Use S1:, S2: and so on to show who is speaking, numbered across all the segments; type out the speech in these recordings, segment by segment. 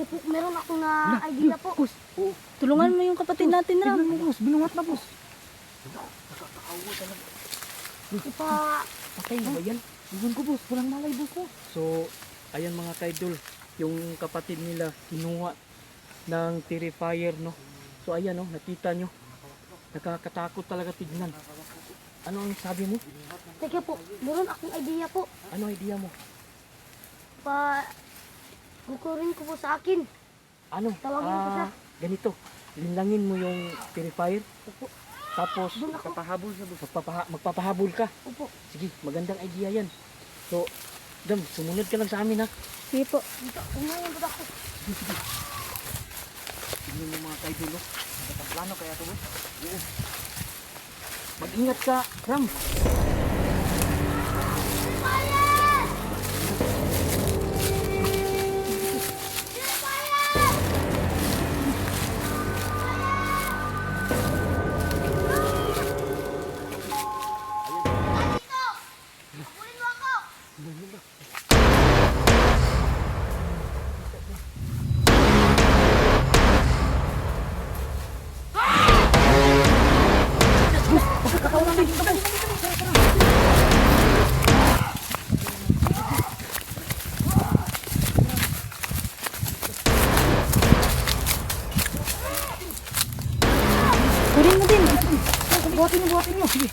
S1: po, meron akong na idea po.
S2: Boss, oo.
S3: Tulungan mo yung kapatid natin, Ram.
S2: Tignan mo, boss. Binuhat na, boss.
S1: Ipa,
S2: Patay na ba yan? Iwan ko, boss. Walang malay, boss. Oh. So, ayan mga kaidol. Yung kapatid nila, kinuha ng terrifier, no? So, ayan, no? Nakita nyo. Nakakatakot talaga tignan. Ano ang sabi mo?
S1: teka po, meron akong idea po.
S2: Ano idea mo?
S1: Bukurin ko po sa akin.
S2: Ano?
S1: Tawagin ko siya.
S2: Ganito. Linlangin mo yung terrifier.
S1: Opo.
S2: Tapos,
S1: Doon ako.
S2: magpapahabol ka.
S1: Opo.
S2: Sige, magandang idea yan. So, Dam, sumunod ka lang sa amin ha.
S3: Sige po.
S1: Dito, umayan po ako.
S2: Tignan mo mga kaidulo. Ang plano kaya ito, boss? Oo. Mag-ingat ka, Ram.
S3: Kunin mo din.
S2: Buhatin nyo. Sige.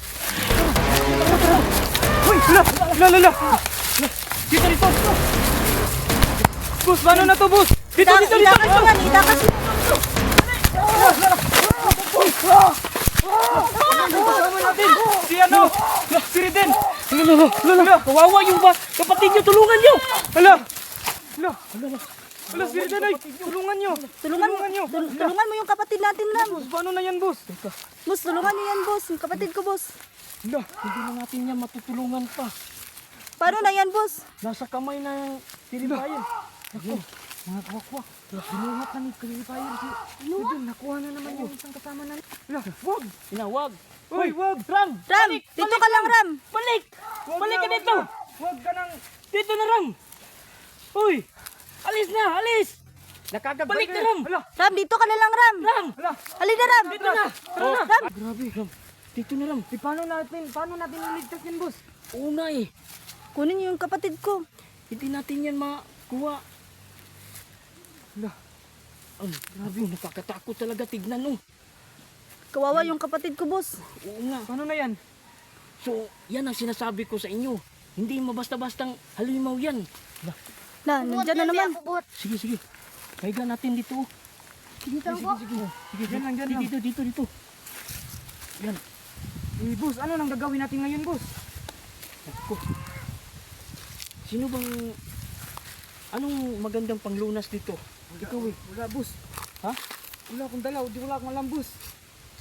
S2: Hoy, lala. Dito. Boss, paano na to, boss? Dito.
S3: Itakas mo yan. Itakas mo.
S2: Kasama natin. Si ano? Si Riden. Lala. Kawawa yung kapatid nyo. Tulungan nyo. Hala, si Riden ay. Tulungan nyo.
S3: Tulungan mo yung kapatid natin, Ram.
S2: Boss, paano na yan, boss?
S3: Boss, tulungan niyo yan, boss. Yung kapatid ko, boss.
S2: Hala, hindi na natin yan matutulungan pa.
S3: Paano na yan, boss?
S2: Nasa kamay na yung tiribayan. Ako, mga kawakwak. Binuhat na ni tiribayan. Riden, nakuha na naman yung isang kasama na. Hala, wag. Wag. Hoy, wag.
S3: Ram, dito ka lang, Ram.
S2: Balik ka dito. Wag ka nang. Dito na, Ram. Hoy, alis na. Balik na, Ram.
S3: Ram, dito ka na lang, Ram. Halika, Ram.
S2: Dito na.
S3: Ram.
S2: Grabe, Ram. Dito na, Ram. Paano natin iligtas yan, boss? Una eh.
S3: Kunin niyo yung kapatid ko.
S2: Hindi natin yan makuha. Hala. Grabe, nakakatakot talaga. Tignan, oh.
S3: Kawawa yung kapatid ko, boss.
S2: Oo nga. Paano na yan? So, yan ang sinasabi ko sa inyo. Hindi mabasta-bastang halimaw yan.
S3: Nandyan na naman.
S2: Sige. Kaiga natin dito.
S1: Dito lang po.
S2: Sige, dyan lang. Dito. Yan. Boss, ano nang gagawin natin ngayon, boss? Ako. Sino bang... Anong magandang panglunas dito? Ikaw eh. Wala, boss. Ha? Wala akong dalaw. Wala akong alam, boss.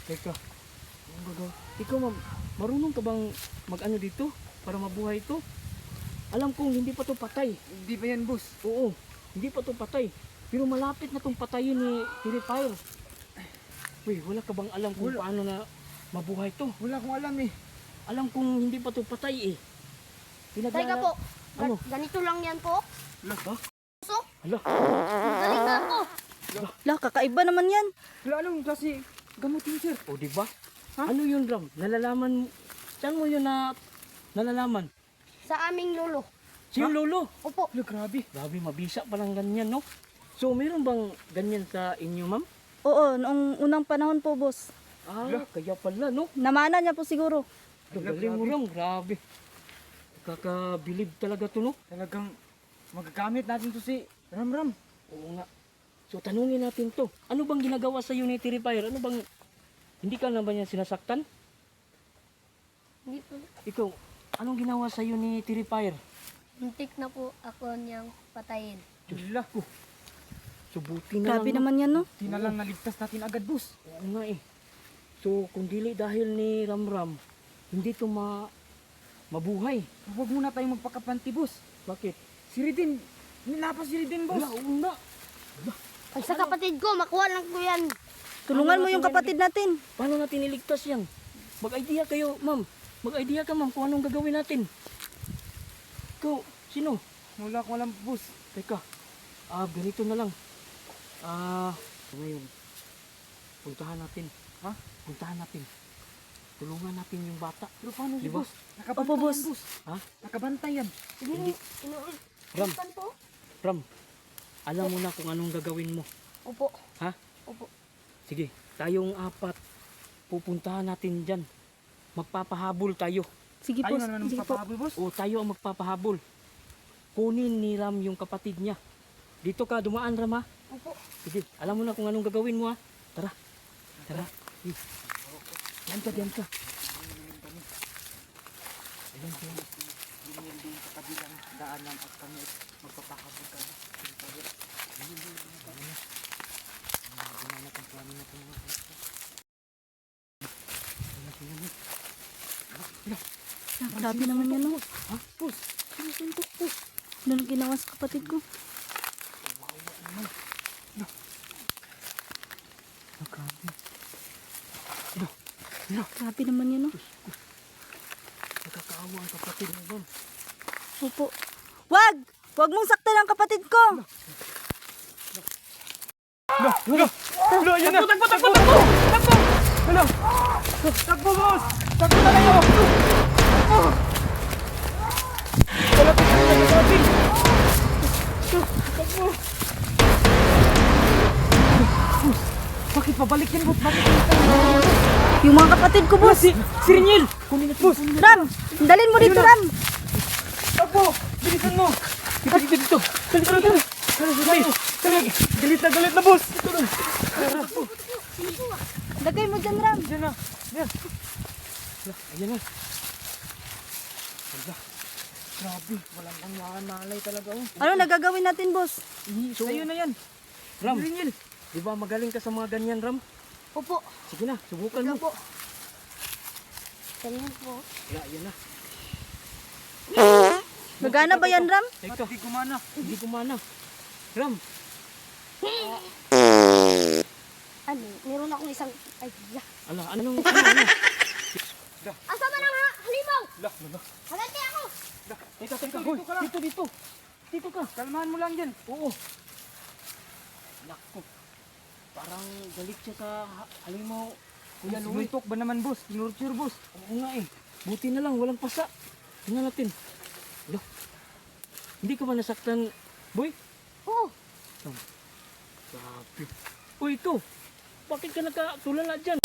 S2: Teka. Anong gagawin? Ikaw, ma'am, marunong ka bang mag-ano dito? Para mabuhay ito? Alam kong hindi pa to patay. Hindi pa yan, boss? Oo. Hindi pa to patay. Pero malapit na tong patayin ni Terrifier. Uy, wala ka bang alam kung paano na mabuhay to? Wala akong alam eh. Alam kong hindi pa to patay eh.
S1: Teka po,
S2: Ano?
S1: ganito lang yan po.
S2: Hala, ha?
S1: So,
S2: Hala.
S1: galing na ako.
S3: La, kakaiba naman yan.
S2: Wala anong kasi gamot yun, sir. O, diba? Ano yun, Ram? Nalalaman mo? Saan mo yun nalalaman?
S1: Sa aming lolo.
S2: Si Lolo.
S1: Opo.
S2: Hala, grabe. Grabe, mabisa palang ganyan, no? So, meron bang ganyan sa inyo, ma'am?
S3: Oo, noong unang panahon po, boss.
S2: Kaya pala, no?
S3: Namana niya po siguro.
S2: Galing mo, Ram. Grabe. Kakabilib talaga to, no? Talagang magagamit natin to si Ram. Oo nga. So, tanungin natin to. Ano bang ginagawa sa ni Terrifier? Ano bang... Hindi ka na ba niya sinasaktan?
S1: Hindi po.
S2: Ikaw, anong ginawa sa ni Terrifier?
S1: Muntik na po ako niyang patayin.
S2: Diyos ko. So, buti na
S3: Grabe
S2: lang.
S3: naman yan, no?
S2: Buti na lang naligtas natin agad, boss. Oo nga eh. So, kung dili dahil ni Ramram, hindi to mabuhay. Huwag muna tayong magpakapanti, boss. Bakit? Si Riden. Nilapa si Riden, boss. Wala, una.
S1: Ay, sa kapatid ko, makuha lang ko yan.
S3: Tulungan mo yung kapatid natin.
S2: Paano natin iligtas yan? Mag-idea kayo, ma'am. Mag-idea ka, ma'am, kung anong gagawin natin. Ikaw, sino? Wala akong alam, boss. Teka, ganito na lang. Ngayon, puntahan natin. Ha? Puntahan natin. Tulungan natin yung bata. Pero paano
S3: Di
S2: si
S3: ba?
S2: boss?
S3: Opo, boss.
S2: Ha?
S4: Nakabantay yan.
S2: Hindi. Ram, Ram, alam mo na kung anong gagawin mo.
S1: Opo.
S2: Ha?
S1: Opo.
S2: Sige, tayong apat, pupuntahan natin dyan. Magpapahabol tayo.
S3: Sige
S4: Tayo
S3: po.
S4: na naman
S3: Sige po.
S4: papahabol, boss.
S2: O tayo ang magpapahabol. Kunin ni Ram yung kapatid niya. Dito ka, dumaan Ram ha.
S1: Opo.
S2: Sige, alam mo na kung anong gagawin mo ha. Tara. Tara. Diyan ka, diyan ka. Ayan, diyan.
S4: Yun din sa kabilang daanan at kami magpapahabol kami.
S3: Grabe naman yan, oh.
S2: Ha? Boss, sino to? Boss.
S3: Ano nang ginawa sa kapatid ko? Grabe naman yan, oh.
S2: Nakakaawa ang kapatid mo Ram.
S3: Opo. Wag! Wag mong saktan ang kapatid ko!
S4: Takbo, yan na! Takbo! Takbo! Takbo! Takbo! Hello! Takbo, boss! Takbo na kayo! Kalapit na kayo sa atin! Takbo! Boss, bakit pabalik yan, boss? Bakit pabalik yan?
S3: Yung mga kapatid ko, boss!
S2: Si Rinyel! Kunin natin. Boss!
S3: Ram! Dalin mo dito, Ram!
S4: Takbo! Bilisan mo!
S2: Dito. Dali.
S4: Galit na, boss!
S3: Lagay mo dyan, Ram!
S4: Diyan na! Diyan!
S2: Ayan na.
S4: Grabe, walang ang malay talaga, oh.
S3: Ano nagagawin natin, boss?
S2: So,
S4: Sa'yo na yan!
S2: Ram,
S4: Ringil!
S2: di ba magaling ka sa mga ganyan Ram?
S1: Opo.
S2: Sige na, subukan
S1: Ikaw
S2: mo.
S1: po. Ganyan po.
S2: Ayan na.
S3: Magana ba yan, Ram?
S2: Teka,
S4: Hindi kumana.
S2: hindi kumana. Ram,
S1: Ano, meron akong isang idea.
S2: ano?
S1: Asa man ang halimaw?
S4: Lah.
S1: Haganti ako.
S2: Teka,
S4: Hoy,
S2: dito. Dito ka.
S4: Kalmahan mo lang dyan.
S2: Oo. Nako. Parang galit siya sa halimaw. Kuya Louie.
S4: Sinuntok ba naman, boss? Tinurture, boss.
S2: Oo nga eh. Buti na lang, walang pasa. Tingnan natin. Lo. Hindi ka ba nasaktan, boy?
S1: Oo.
S2: Grabe. Uy, ito. Bakit ka nakatulala dyan?